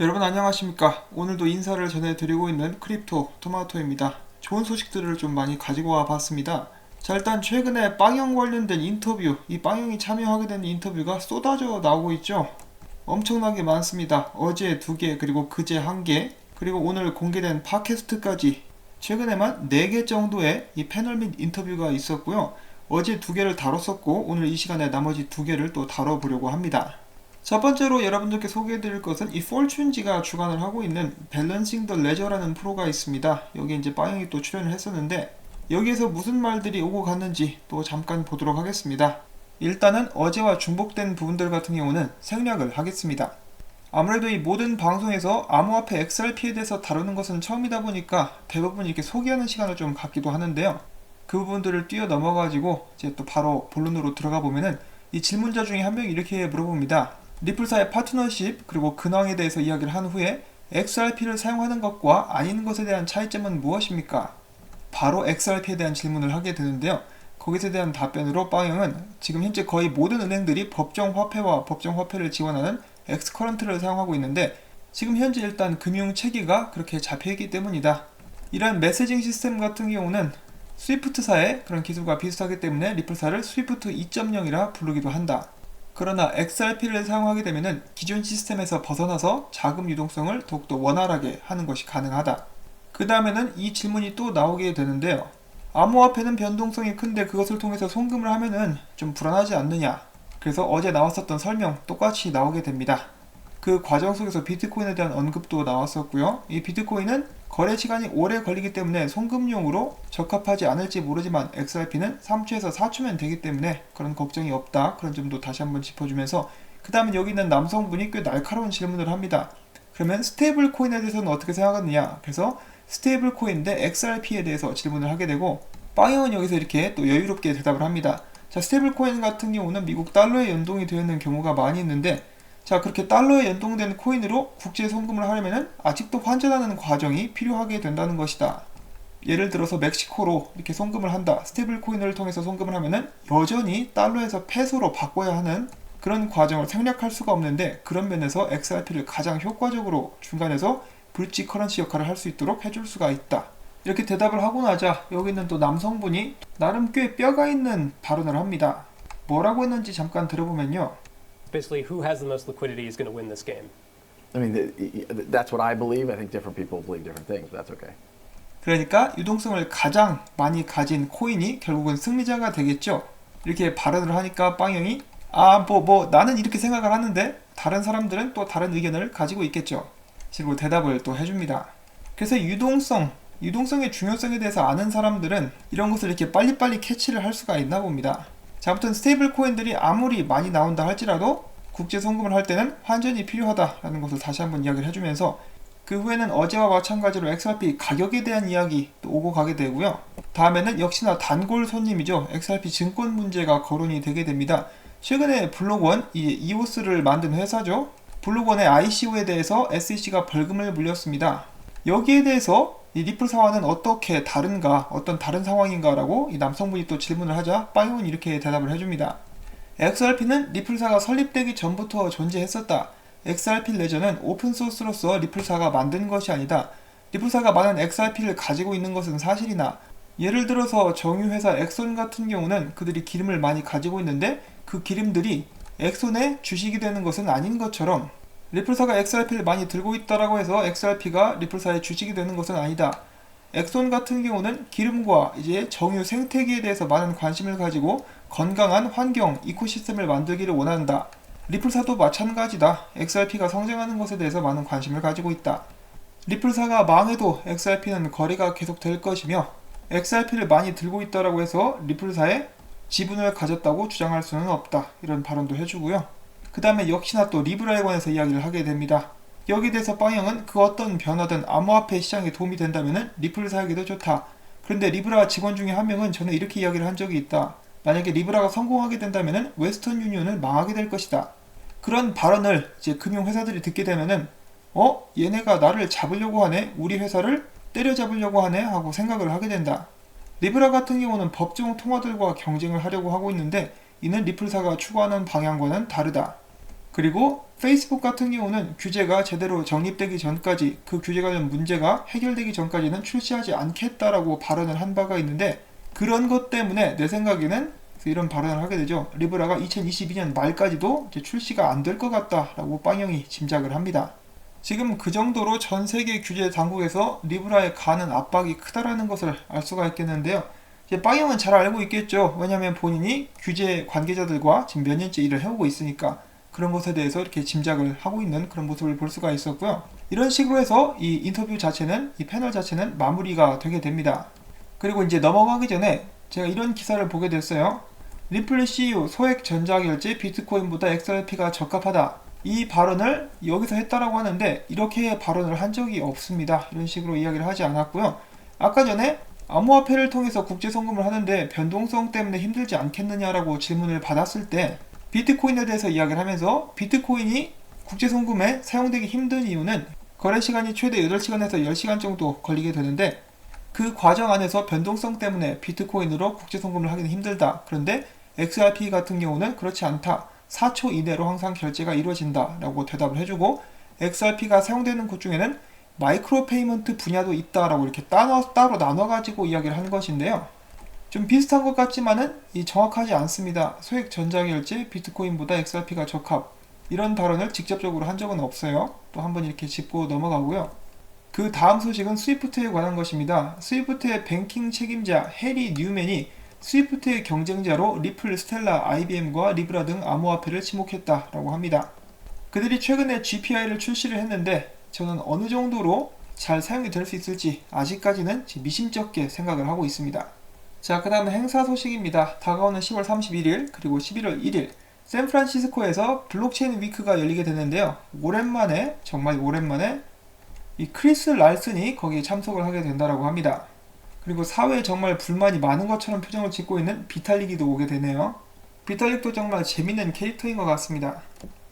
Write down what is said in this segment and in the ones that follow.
여러분 안녕하십니까. 오늘도 인사를 전해드리고 있는 크립토 토마토입니다. 좋은 소식들을 좀 많이 가지고 와 봤습니다. 자, 일단 최근에 빵형 관련된 인터뷰, 이 빵형이 참여하게 된 인터뷰가 쏟아져 나오고 있죠. 엄청나게 많습니다. 어제 2개, 그리고 그제 1개, 그리고 오늘 공개된 팟캐스트까지 최근에만 4개 정도의 이 패널 및 인터뷰가 있었고요. 어제 2개를 다뤘었고 오늘 이 시간에 나머지 2개를 또 다뤄보려고 합니다. 첫 번째로 여러분들께 소개해드릴 것은 이 폴춘지가 주관을 하고 있는 밸런싱 더 레저라는 프로가 있습니다. 여기 이제 빠영이 또 출연을 했었는데 여기에서 무슨 말들이 오고 갔는지 또 잠깐 보도록 하겠습니다. 일단은 어제와 중복된 부분들 같은 경우는 생략을 하겠습니다. 아무래도 이 모든 방송에서 암호화폐 XRP에 대해서 다루는 것은 처음이다 보니까 대부분 이렇게 소개하는 시간을 좀 갖기도 하는데요. 그 부분들을 뛰어넘어가지고 이제 또 바로 본론으로 들어가 보면은 이 질문자 중에 한 명이 이렇게 물어봅니다. 리플사의 파트너십 그리고 근황에 대해서 이야기를 한 후에 XRP를 사용하는 것과 아닌 것에 대한 차이점은 무엇입니까? 바로 XRP에 대한 질문을 하게 되는데요. 거기에 대한 답변으로 빵형은 지금 현재 거의 모든 은행들이 법정 화폐와 법정 화폐를 지원하는 엑스커런트를 사용하고 있는데 지금 현재 일단 금융 체계가 그렇게 잡혀있기 때문이다. 이런 메시징 시스템 같은 경우는 스위프트사의 그런 기술과 비슷하기 때문에 리플사를 스위프트 2.0이라 부르기도 한다. 그러나 XRP를 사용하게 되면 기존 시스템에서 벗어나서 자금 유동성을 더욱더 원활하게 하는 것이 가능하다. 그 다음에는 이 질문이 또 나오게 되는데요. 암호화폐는 변동성이 큰데 그것을 통해서 송금을 하면은 좀 불안하지 않느냐. 그래서 어제 나왔었던 설명 똑같이 나오게 됩니다. 그 과정 속에서 비트코인에 대한 언급도 나왔었고요. 이 비트코인은 거래 시간이 오래 걸리기 때문에 송금용으로 적합하지 않을지 모르지만 XRP는 3초에서 4초면 되기 때문에 그런 걱정이 없다. 그런 점도 다시 한번 짚어주면서 그 다음에 여기 있는 남성분이 꽤 날카로운 질문을 합니다. 그러면 스테이블 코인에 대해서는 어떻게 생각하느냐. 그래서 스테이블 코인 대 XRP에 대해서 질문을 하게 되고 빵형은 여기서 이렇게 또 여유롭게 대답을 합니다. 자, 스테이블 코인 같은 경우는 미국 달러에 연동이 되어 있는 경우가 많이 있는데 자, 그렇게 달러에 연동된 코인으로 국제 송금을 하려면 아직도 환전하는 과정이 필요하게 된다는 것이다. 예를 들어서 멕시코로 이렇게 송금을 한다. 스테이블 코인을 통해서 송금을 하면은 여전히 달러에서 페소로 바꿔야 하는 그런 과정을 생략할 수가 없는데 그런 면에서 XRP를 가장 효과적으로 중간에서 브릿지 커런시 역할을 할 수 있도록 해줄 수가 있다. 이렇게 대답을 하고 나자 여기 있는 또 남성분이 나름 꽤 뼈가 있는 발언을 합니다. 뭐라고 했는지 잠깐 들어보면요. Basically, who has the most liquidity is going to win this game. I mean, that's what I believe. I think different people believe different things, but that's okay. 그러니까 유동성을 가장 많이 가진 코인이 결국은 승리자가 되겠죠. 이렇게 발언을 하니까 빵형이 나는 이렇게 생각을 하는데 다른 사람들은 또 다른 의견을 가지고 있겠죠. 그리고 대답을 또 해줍니다. 그래서 유동성의 중요성에 대해서 아는 사람들은 이런 것을 이렇게 빨리빨리 캐치를 할 수가 있나 봅니다. 자, 아무튼 스테이블 코인들이 아무리 많이 나온다 할지라도 국제 송금을 할 때는 환전이 필요하다라는 것을 다시 한번 이야기를 해주면서 그 후에는 어제와 마찬가지로 XRP 가격에 대한 이야기 또 오고 가게 되고요. 다음에는 역시나 단골 손님이죠. XRP 증권 문제가 거론이 되게 됩니다. 최근에 블록원, 이 이오스를 만든 회사죠. 블록원의 ICO에 대해서 SEC가 벌금을 물렸습니다. 여기에 대해서 이 리플사와는 어떻게 다른가, 어떤 다른 상황인가 라고 이 남성분이 또 질문을 하자 빵형은 이렇게 대답을 해줍니다. XRP는 리플사가 설립되기 전부터 존재했었다. XRP 레저는 오픈소스로서 리플사가 만든 것이 아니다. 리플사가 많은 XRP를 가지고 있는 것은 사실이나 예를 들어서 정유회사 엑손 같은 경우는 그들이 기름을 많이 가지고 있는데 그 기름들이 엑손의 주식이 되는 것은 아닌 것처럼 리플사가 XRP를 많이 들고 있다라고 해서 XRP가 리플사의 주식이 되는 것은 아니다. 엑손 같은 경우는 기름과 이제 정유 생태계에 대해서 많은 관심을 가지고 건강한 환경, 이코시스템을 만들기를 원한다. 리플사도 마찬가지다. XRP가 성장하는 것에 대해서 많은 관심을 가지고 있다. 리플사가 망해도 XRP는 거래가 계속될 것이며 XRP를 많이 들고 있다라고 해서 리플사의 지분을 가졌다고 주장할 수는 없다. 이런 발언도 해주고요. 그 다음에 역시나 또 리브라에 관해서 이야기를 하게 됩니다. 여기에 대해서 빵형은 그 어떤 변화든 암호화폐 시장에 도움이 된다면 리플사에게도 좋다. 그런데 리브라 직원 중에 한 명은 전에 이렇게 이야기를 한 적이 있다. 만약에 리브라가 성공하게 된다면 웨스턴 유니온을 망하게 될 것이다. 그런 발언을 이제 금융회사들이 듣게 되면은 얘네가 나를 잡으려고 하네? 우리 회사를 때려잡으려고 하네? 하고 생각을 하게 된다. 리브라 같은 경우는 법정 통화들과 경쟁을 하려고 하고 있는데 이는 리플사가 추구하는 방향과는 다르다. 그리고 페이스북 같은 경우는 규제가 제대로 정립되기 전까지, 그 규제 관련 문제가 해결되기 전까지는 출시하지 않겠다라고 발언을 한 바가 있는데, 그런 것 때문에 내 생각에는 이런 발언을 하게 되죠. 리브라가 2022년 말까지도 이제 출시가 안 될 것 같다라고 빵형이 짐작을 합니다. 지금 그 정도로 전 세계 규제 당국에서 리브라에 가는 압박이 크다라는 것을 알 수가 있겠는데요. 이제 빵형은 잘 알고 있겠죠. 왜냐하면 본인이 규제 관계자들과 지금 몇 년째 일을 해오고 있으니까 그런 것에 대해서 이렇게 짐작을 하고 있는 그런 모습을 볼 수가 있었고요. 이런 식으로 해서 이 인터뷰 자체는, 이 패널 자체는 마무리가 되게 됩니다. 그리고 이제 넘어가기 전에 제가 이런 기사를 보게 됐어요. 리플 CEO 소액 전자결제 비트코인보다 XRP가 적합하다. 이 발언을 여기서 했다라고 하는데 이렇게 발언을 한 적이 없습니다. 이런 식으로 이야기를 하지 않았고요. 아까 전에 암호화폐를 통해서 국제송금을 하는데 변동성 때문에 힘들지 않겠느냐라고 질문을 받았을 때 비트코인에 대해서 이야기를 하면서 비트코인이 국제송금에 사용되기 힘든 이유는 거래 시간이 최대 8시간에서 10시간 정도 걸리게 되는데 그 과정 안에서 변동성 때문에 비트코인으로 국제송금을 하기는 힘들다. 그런데 XRP 같은 경우는 그렇지 않다. 4초 이내로 항상 결제가 이루어진다 라고 대답을 해주고, XRP가 사용되는 곳 중에는 마이크로 페이먼트 분야도 있다라고 이렇게 따로 나눠가지고 이야기를 하는 것인데요. 좀 비슷한 것 같지만은 정확하지 않습니다. 소액 전자결제 비트코인보다 XRP가 적합, 이런 발언을 직접적으로 한 적은 없어요. 또 한번 이렇게 짚고 넘어가고요. 그 다음 소식은 스위프트에 관한 것입니다. 스위프트의 뱅킹 책임자 해리 뉴맨이 스위프트의 경쟁자로 리플, 스텔라, IBM과 리브라 등 암호화폐를 지목했다라고 합니다. 그들이 최근에 GPI를 출시를 했는데 저는 어느 정도로 잘 사용이 될 수 있을지 아직까지는 미심쩍게 생각을 하고 있습니다. 자, 그 다음은 행사 소식입니다. 다가오는 10월 31일 그리고 11월 1일 샌프란시스코에서 블록체인 위크가 열리게 되는데요. 오랜만에, 정말 오랜만에 이 크리스 랄슨이 거기에 참석을 하게 된다라고 합니다. 그리고 사회에 정말 불만이 많은 것처럼 표정을 짓고 있는 비탈릭이도 오게 되네요. 비탈릭도 정말 재밌는 캐릭터인 것 같습니다.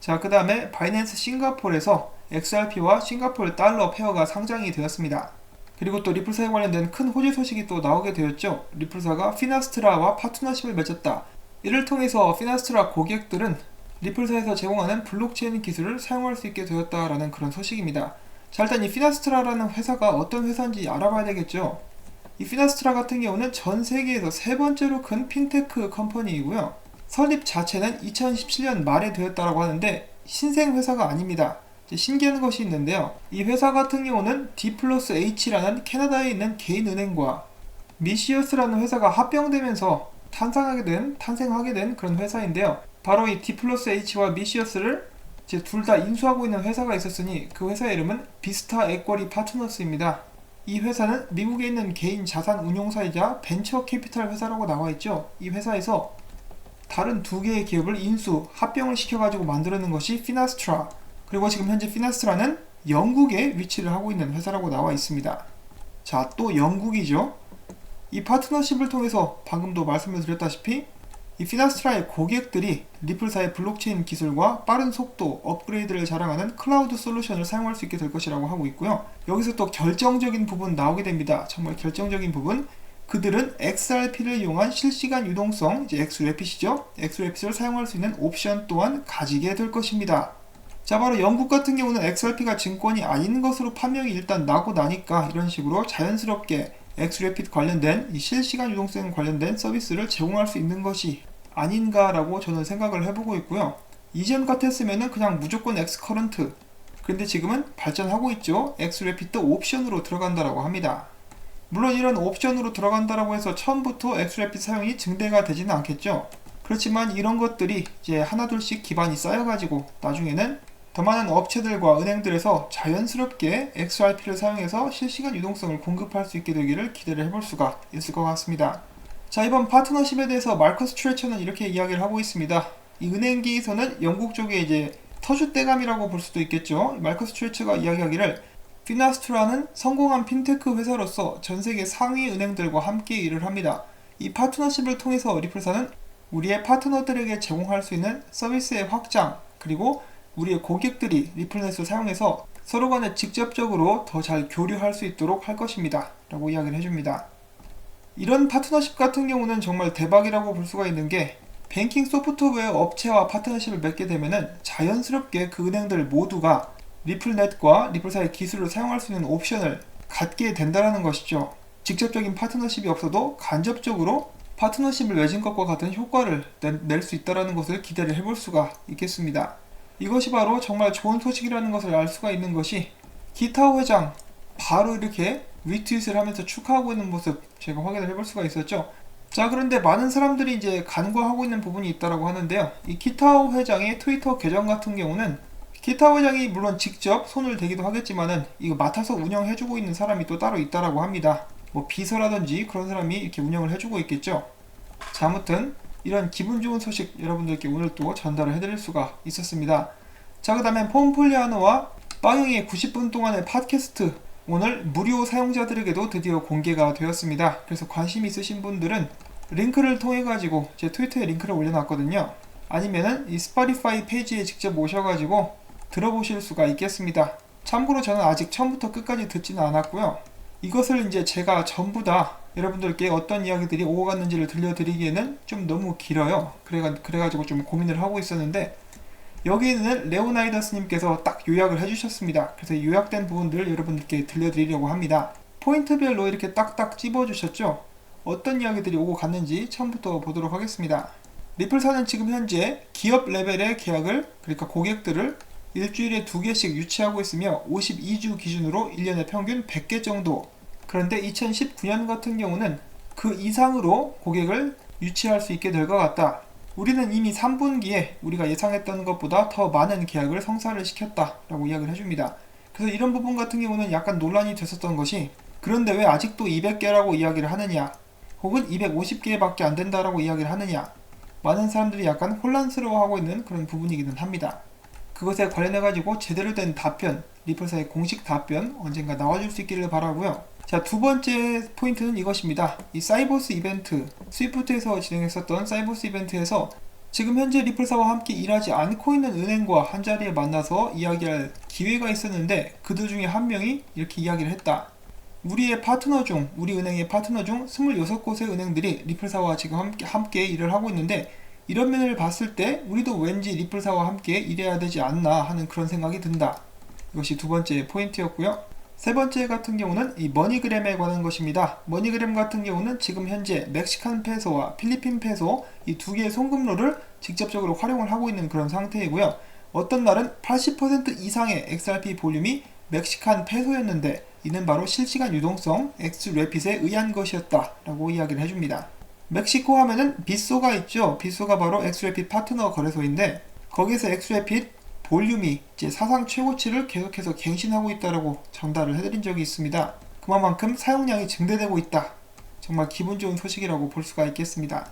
자, 그 다음에 바이낸스 싱가포르에서 XRP와 싱가포르 달러 페어가 상장이 되었습니다. 그리고 또 리플사에 관련된 큰 호재 소식이 또 나오게 되었죠. 리플사가 피나스트라와 파트너십을 맺었다. 이를 통해서 피나스트라 고객들은 리플사에서 제공하는 블록체인 기술을 사용할 수 있게 되었다라는 그런 소식입니다. 자, 일단 이 피나스트라라는 회사가 어떤 회사인지 알아봐야 되겠죠. 이 피나스트라 같은 경우는 전 세계에서 세 번째로 큰 핀테크 컴퍼니이고요. 설립 자체는 2017년 말에 되었다고 하는데 신생 회사가 아닙니다. 신기한 것이 있는데요. 이 회사 같은 경우는 D+H라는 캐나다에 있는 개인 은행과 미시어스라는 회사가 합병되면서 탄생하게 된 그런 회사인데요. 바로 이 D+H와 미시어스를 둘 다 인수하고 있는 회사가 있었으니 그 회사의 이름은 비스타 에쿼리 파트너스입니다. 이 회사는 미국에 있는 개인 자산 운용사이자 벤처 캐피탈 회사라고 나와 있죠. 이 회사에서 다른 두 개의 기업을 합병을 시켜가지고 만들어낸 것이 피나스트라. 그리고 지금 현재 피나스트라는 영국에 위치를 하고 있는 회사라고 나와 있습니다. 자, 또 영국이죠. 이 파트너십을 통해서 방금도 말씀을 드렸다시피 이 피나스트라의 고객들이 리플사의 블록체인 기술과 빠른 속도, 업그레이드를 자랑하는 클라우드 솔루션을 사용할 수 있게 될 것이라고 하고 있고요. 여기서 또 결정적인 부분 나오게 됩니다. 정말 결정적인 부분. 그들은 XRP를 이용한 실시간 유동성, 이제 XRP이죠. XRP를 사용할 수 있는 옵션 또한 가지게 될 것입니다. 자, 바로 영국 같은 경우는 XRP가 증권이 아닌 것으로 판명이 일단 나고 나니까 이런 식으로 자연스럽게 XRP 관련된 이 실시간 유동성 관련된 서비스를 제공할 수 있는 것이 아닌가라고 저는 생각을 해보고 있고요. 이전 같았으면은 그냥 무조건 X커런트. 근데 지금은 발전하고 있죠. XRP도 옵션으로 들어간다라고 합니다. 물론 이런 옵션으로 들어간다라고 해서 처음부터 XRP 사용이 증대가 되지는 않겠죠. 그렇지만 이런 것들이 이제 하나둘씩 기반이 쌓여가지고 나중에는 더 많은 업체들과 은행들에서 자연스럽게 XRP를 사용해서 실시간 유동성을 공급할 수 있게 되기를 기대를 해볼 수가 있을 것 같습니다. 자, 이번 파트너십에 대해서 마커스 트레처는 이렇게 이야기를 하고 있습니다. 이 은행계에서는 영국 쪽에 이제 터줏대감이라고 볼 수도 있겠죠. 마커스 트레처가 이야기하기를 피나스트라는 성공한 핀테크 회사로서 전세계 상위 은행들과 함께 일을 합니다. 이 파트너십을 통해서 리플사는 우리의 파트너들에게 제공할 수 있는 서비스의 확장, 그리고 우리의 고객들이 리플넷을 사용해서 서로 간에 직접적으로 더 잘 교류할 수 있도록 할 것입니다. 라고 이야기를 해줍니다. 이런 파트너십 같은 경우는 정말 대박이라고 볼 수가 있는 게 뱅킹 소프트웨어 업체와 파트너십을 맺게 되면은 자연스럽게 그 은행들 모두가 리플넷과 리플사의 기술을 사용할 수 있는 옵션을 갖게 된다는 것이죠. 직접적인 파트너십이 없어도 간접적으로 파트너십을 맺은 것과 같은 효과를 낼 수 있다는 것을 기대를 해볼 수가 있겠습니다. 이것이 바로 정말 좋은 소식이라는 것을 알 수가 있는 것이 기타오 회장 바로 이렇게 리트윗을 하면서 축하하고 있는 모습 제가 확인을 해볼 수가 있었죠. 자, 그런데 많은 사람들이 이제 간과하고 있는 부분이 있다고 하는데요. 이 기타오 회장의 트위터 계정 같은 경우는 기타오 회장이 물론 직접 손을 대기도 하겠지만은 이거 맡아서 운영해주고 있는 사람이 또 따로 있다고 합니다. 뭐 비서라든지 그런 사람이 이렇게 운영을 해주고 있겠죠. 자, 아무튼 이런 기분 좋은 소식 여러분들께 오늘 또 전달을 해드릴 수가 있었습니다. 자, 그 다음에 폼폴리아노와 빵영의 90분 동안의 팟캐스트 오늘 무료 사용자들에게도 드디어 공개가 되었습니다. 그래서 관심 있으신 분들은 링크를 통해 가지고 제 트위터에 링크를 올려놨거든요. 아니면은 이 스포티파이 페이지에 직접 오셔가지고 들어보실 수가 있겠습니다. 참고로 저는 아직 처음부터 끝까지 듣지는 않았고요. 이것을 이제 제가 전부 다 여러분들께 어떤 이야기들이 오고 갔는지를 들려드리기에는 좀 너무 길어요. 그래가지고 좀 고민을 하고 있었는데 여기에는 레오나이더스님께서 딱 요약을 해주셨습니다. 그래서 요약된 부분들 여러분들께 들려드리려고 합니다. 포인트별로 이렇게 딱딱 찝어주셨죠? 어떤 이야기들이 오고 갔는지 처음부터 보도록 하겠습니다. 리플사는 지금 현재 기업 레벨의 계약을, 그러니까 고객들을 일주일에 2개씩 유치하고 있으며 52주 기준으로 1년에 평균 100개 정도. 그런데 2019년 같은 경우는 그 이상으로 고객을 유치할 수 있게 될 것 같다. 우리는 이미 3분기에 우리가 예상했던 것보다 더 많은 계약을 성사를 시켰다라고 이야기를 해줍니다. 그래서 이런 부분 같은 경우는 약간 논란이 됐었던 것이, 그런데 왜 아직도 200개라고 이야기를 하느냐, 혹은 250개밖에 안 된다라고 이야기를 하느냐, 많은 사람들이 약간 혼란스러워하고 있는 그런 부분이기는 합니다. 그것에 관련해가지고 제대로 된 답변, 리플사의 공식 답변 언젠가 나와줄 수 있기를 바라고요. 자, 두 번째 포인트는 이것입니다. 이 사이버스 이벤트, 스위프트에서 진행했었던 사이버스 이벤트에서 지금 현재 리플사와 함께 일하지 않고 있는 은행과 한자리에 만나서 이야기할 기회가 있었는데 그들 중에 한 명이 이렇게 이야기를 했다. 우리의 파트너 중, 우리 은행의 파트너 중 26곳의 은행들이 리플사와 지금 함께 일을 하고 있는데 이런 면을 봤을 때 우리도 왠지 리플사와 함께 일해야 되지 않나 하는 그런 생각이 든다. 이것이 두 번째 포인트였고요. 세 번째 같은 경우는 이 머니그램에 관한 것입니다. 머니그램 같은 경우는 지금 현재 멕시칸 페소와 필리핀 페소 이 두 개의 송금로를 직접적으로 활용을 하고 있는 그런 상태이고요. 어떤 날은 80% 이상의 XRP 볼륨이 멕시칸 페소였는데 이는 바로 실시간 유동성 엑스래핏에 의한 것이었다 라고 이야기를 해줍니다. 멕시코 하면은 빗소가 있죠. 빗소가 바로 엑스래핏 파트너 거래소인데 거기에서 엑스래핏 볼륨이 이제 사상 최고치를 계속해서 갱신하고 있다라고 전달을 해드린 적이 있습니다. 그만큼 사용량이 증대되고 있다. 정말 기분 좋은 소식이라고 볼 수가 있겠습니다.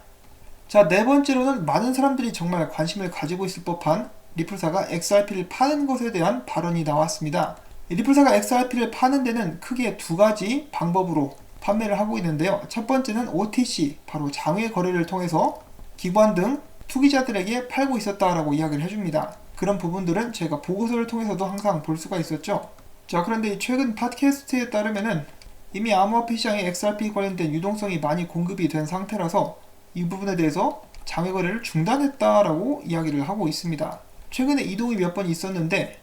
자, 네 번째로는 많은 사람들이 정말 관심을 가지고 있을 법한 리플사가 XRP를 파는 것에 대한 발언이 나왔습니다. 리플사가 XRP를 파는 데는 크게 두 가지 방법으로 판매를 하고 있는데요. 첫 번째는 OTC, 바로 장외 거래를 통해서 기관 등 투기자들에게 팔고 있었다라고 이야기를 해줍니다. 그런 부분들은 제가 보고서를 통해서도 항상 볼 수가 있었죠. 자, 그런데 최근 팟캐스트에 따르면은 이미 암호화폐 시장에 XRP 관련된 유동성이 많이 공급이 된 상태라서 이 부분에 대해서 장외 거래를 중단했다라고 이야기를 하고 있습니다. 최근에 이동이 몇 번 있었는데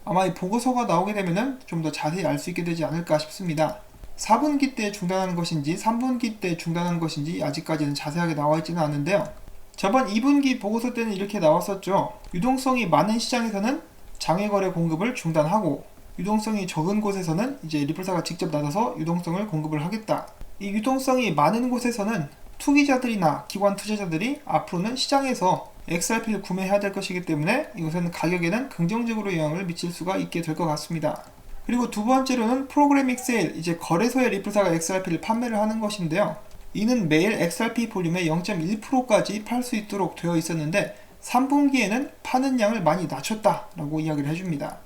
아마 이 보고서가 나오게 되면은 좀 더 자세히 알 수 있게 되지 않을까 싶습니다. 4분기 때 중단하는 것인지 3분기 때 중단하는 것인지 아직까지는 자세하게 나와 있지는 않은데요. 저번 2분기 보고서 때는 이렇게 나왔었죠. 유동성이 많은 시장에서는 장외거래 공급을 중단하고 유동성이 적은 곳에서는 이제 리플사가 직접 나서서 유동성을 공급을 하겠다. 이 유동성이 많은 곳에서는 투기자들이나 기관 투자자들이 앞으로는 시장에서 XRP를 구매해야 될 것이기 때문에 이것은 가격에는 긍정적으로 영향을 미칠 수가 있게 될 것 같습니다. 그리고 두 번째로는 프로그래밍 세일, 이제 거래소에 리플사가 XRP를 판매를 하는 것인데요. 이는 매일 XRP 볼륨의 0.1%까지 팔 수 있도록 되어 있었는데 3분기에는 파는 양을 많이 낮췄다라고 이야기를 해줍니다.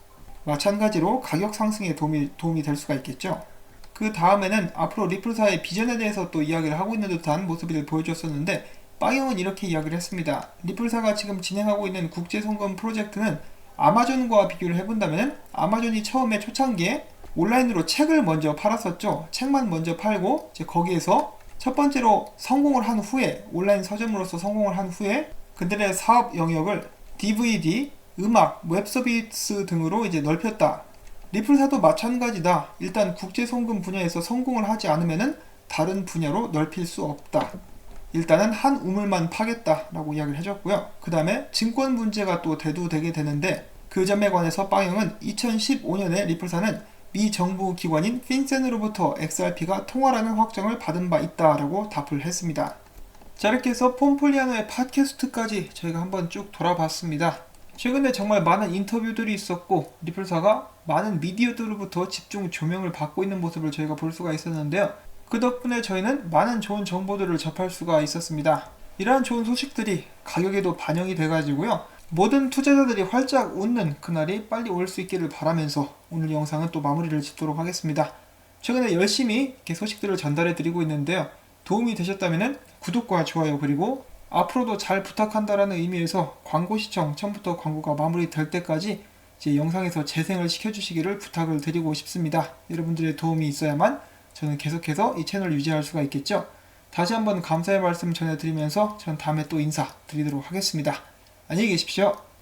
마찬가지로 가격 상승에 도움이 될 수가 있겠죠. 그 다음에는 앞으로 리플사의 비전에 대해서 또 이야기를 하고 있는 듯한 모습을 보여줬었는데 빵형은 이렇게 이야기를 했습니다. 리플사가 지금 진행하고 있는 국제송금 프로젝트는 아마존과 비교를 해본다면 아마존이 처음에 초창기에 온라인으로 책을 먼저 팔았었죠. 책만 먼저 팔고 이제 거기에서 첫 번째로 성공을 한 후에, 온라인 서점으로서 성공을 한 후에 그들의 사업 영역을 DVD, 음악, 웹 서비스 등으로 이제 넓혔다. 리플사도 마찬가지다. 일단 국제 송금 분야에서 성공을 하지 않으면은 다른 분야로 넓힐 수 없다. 일단은 한 우물만 파겠다 라고 이야기를 해줬고요. 그 다음에 증권 문제가 또 대두되게 되는데, 그 점에 관해서 빵형은 2015년에 리플사는 미 정부 기관인 핀센으로부터 XRP가 통화라는 확정을 받은 바 있다라고 답을 했습니다. 자, 이렇게 해서 폼폴리아노의 팟캐스트까지 저희가 한번 쭉 돌아봤습니다. 최근에 정말 많은 인터뷰들이 있었고 리플사가 많은 미디어들로부터 집중 조명을 받고 있는 모습을 저희가 볼 수가 있었는데요. 그 덕분에 저희는 많은 좋은 정보들을 접할 수가 있었습니다. 이러한 좋은 소식들이 가격에도 반영이 돼가지고요, 모든 투자자들이 활짝 웃는 그날이 빨리 올 수 있기를 바라면서 오늘 영상은 또 마무리를 짓도록 하겠습니다. 최근에 열심히 이렇게 소식들을 전달해 드리고 있는데요, 도움이 되셨다면 구독과 좋아요, 그리고 앞으로도 잘 부탁한다라는 의미에서 광고 시청, 처음부터 광고가 마무리될 때까지 제 영상에서 재생을 시켜주시기를 부탁을 드리고 싶습니다. 여러분들의 도움이 있어야만 저는 계속해서 이 채널을 유지할 수가 있겠죠. 다시 한번 감사의 말씀 전해드리면서 전 다음에 또 인사드리도록 하겠습니다. 안녕히 계십시오.